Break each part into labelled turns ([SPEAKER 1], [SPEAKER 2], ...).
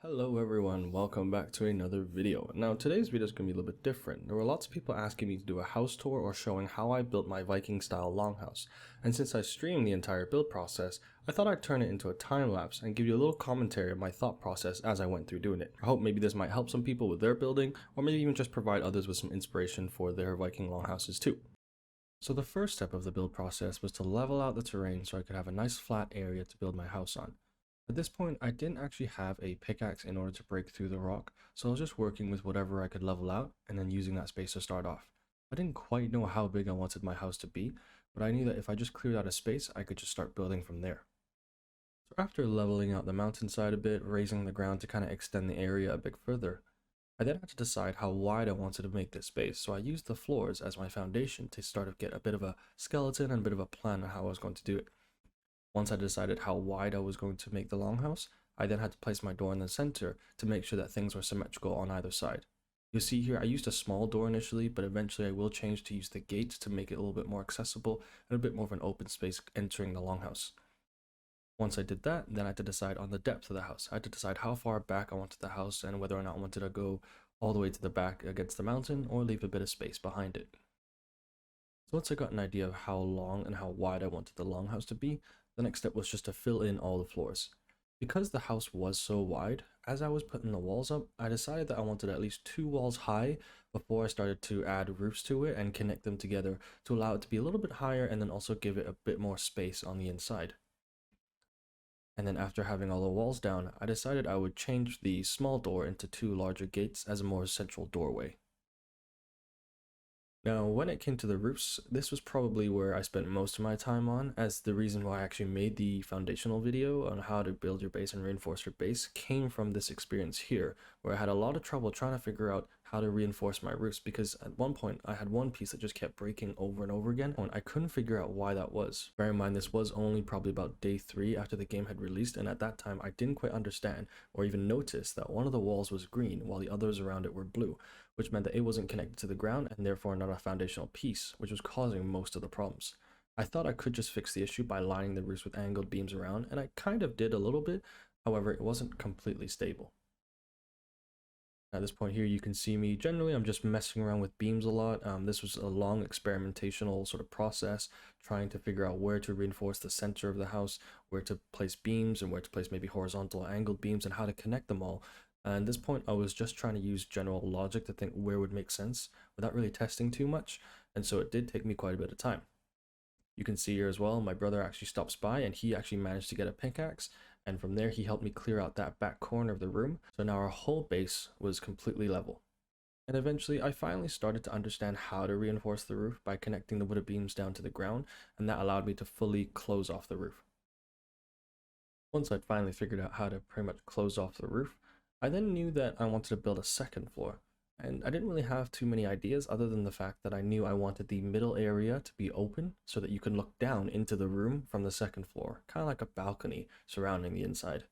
[SPEAKER 1] Hello everyone, welcome back to another video. Now today's video is going to be a little bit different. There were lots of people asking me to do a house tour or showing how I built my Viking style longhouse. And since I streamed the entire build process, I thought I'd turn it into a time lapse and give you a little commentary of my thought process as I went through doing it. I hope maybe this might help some people with their building, or maybe even just provide others with some inspiration for their Viking longhouses too. So the first step of the build process was to level out the terrain so I could have a nice flat area to build my house on. At this point, I didn't actually have a pickaxe in order to break through the rock, so I was just working with whatever I could level out and then using that space to start off. I didn't quite know how big I wanted my house to be, but I knew that if I just cleared out a space, I could just start building from there. So after leveling out the mountainside a bit, raising the ground to kind of extend the area a bit further, I then had to decide how wide I wanted to make this space, so I used the floors as my foundation to start to get a bit of a skeleton and a bit of a plan on how I was going to do it. Once I decided how wide I was going to make the longhouse, I then had to place my door in the center to make sure that things were symmetrical on either side. You'll see here I used a small door initially, but eventually I will change to use the gate to make it a little bit more accessible and a bit more of an open space entering the longhouse. Once I did that, then I had to decide on the depth of the house. I had to decide how far back I wanted the house and whether or not I wanted to go all the way to the back against the mountain or leave a bit of space behind it. So once I got an idea of how long and how wide I wanted the longhouse to be, the next step was just to fill in all the floors. Because the house was so wide, as I was putting the walls up, I decided that I wanted at least 2 walls high before I started to add roofs to it and connect them together to allow it to be a little bit higher and then also give it a bit more space on the inside. And then after having all the walls down, I decided I would change the small door into 2 larger gates as a more central doorway. Now, when it came to the roofs, this was probably where I spent most of my time on, as the reason why I actually made the foundational video on how to build your base and reinforce your base came from this experience here, where I had a lot of trouble trying to figure out how to reinforce my roofs, because at one point I had one piece that just kept breaking over and over again, and I couldn't figure out why that was. Bear in mind, this was only probably about day 3 after the game had released, and at that time I didn't quite understand or even notice that one of the walls was green while the others around it were blue, which meant that it wasn't connected to the ground and therefore not a foundational piece, which was causing most of the problems. I thought I could just fix the issue by lining the roofs with angled beams around, and I kind of did a little bit, however it wasn't completely stable. At this point here, you can see me. Generally, I'm just messing around with beams a lot. This was a long experimentational sort of process, trying to figure out where to reinforce the center of the house, where to place beams, and where to place maybe horizontal angled beams, and how to connect them all. And at this point, I was just trying to use general logic to think where would make sense without really testing too much, and so it did take me quite a bit of time. You can see here as well, my brother actually stops by and he actually managed to get a pickaxe, and from there he helped me clear out that back corner of the room, so now our whole base was completely level. And eventually I finally started to understand how to reinforce the roof by connecting the wooden beams down to the ground, and that allowed me to fully close off the roof. Once I'd finally figured out how to pretty much close off the roof, I then knew that I wanted to build a second floor. And I didn't really have too many ideas other than the fact that I knew I wanted the middle area to be open so that you can look down into the room from the second floor, kind of like a balcony surrounding the inside.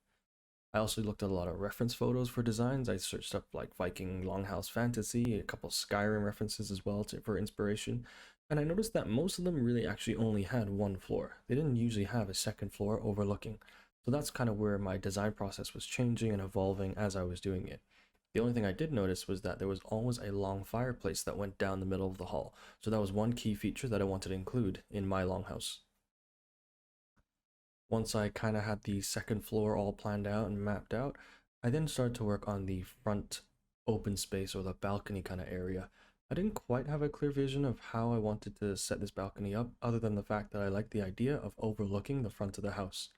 [SPEAKER 1] I also looked at a lot of reference photos for designs. I searched up like Viking longhouse fantasy, a couple Skyrim references as well for inspiration. And I noticed that most of them really actually only had 1 floor. They didn't usually have a second floor overlooking. So that's kind of where my design process was changing and evolving as I was doing it. The only thing I did notice was that there was always a long fireplace that went down the middle of the hall, so that was one key feature that I wanted to include in my longhouse. Once I kind of had the second floor all planned out and mapped out, I then started to work on the front open space or the balcony kind of area. I didn't quite have a clear vision of how I wanted to set this balcony up, other than the fact that I liked the idea of overlooking the front of the house.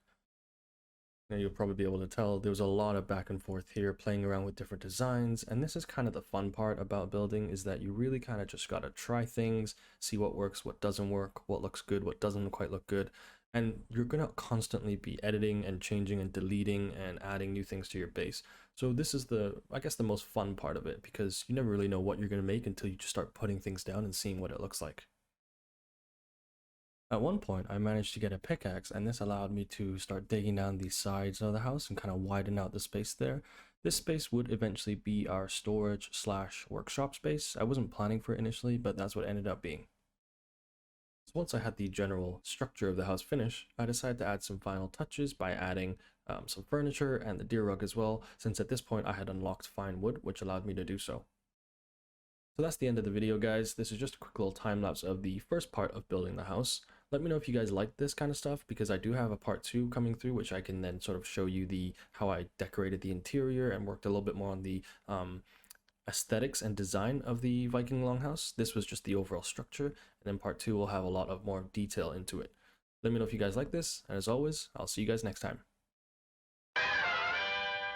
[SPEAKER 1] Now you'll probably be able to tell there was a lot of back and forth here, playing around with different designs, and this is kind of the fun part about building, is that you really kind of just gotta try things, see what works, what doesn't work, what looks good, what doesn't quite look good, and you're gonna constantly be editing and changing and deleting and adding new things to your base. So this is I guess the most fun part of it, because you never really know what you're gonna make until you just start putting things down and seeing what it looks like. At one point, I managed to get a pickaxe, and this allowed me to start digging down the sides of the house and kind of widen out the space there. This space would eventually be our storage slash workshop space. I wasn't planning for it initially, but that's what it ended up being. So once I had the general structure of the house finished, I decided to add some final touches by adding some furniture and the deer rug as well, since at this point I had unlocked fine wood, which allowed me to do so. So that's the end of the video, guys. This is just a quick little time lapse of the first part of building the house. Let me know if you guys like this kind of stuff, because I do have a part 2 coming through, which I can then sort of show you how I decorated the interior and worked a little bit more on the aesthetics and design of the Viking longhouse. This was just the overall structure, and then part 2 will have a lot of more detail into it. Let me know if you guys like this, and as always, I'll see you guys next time.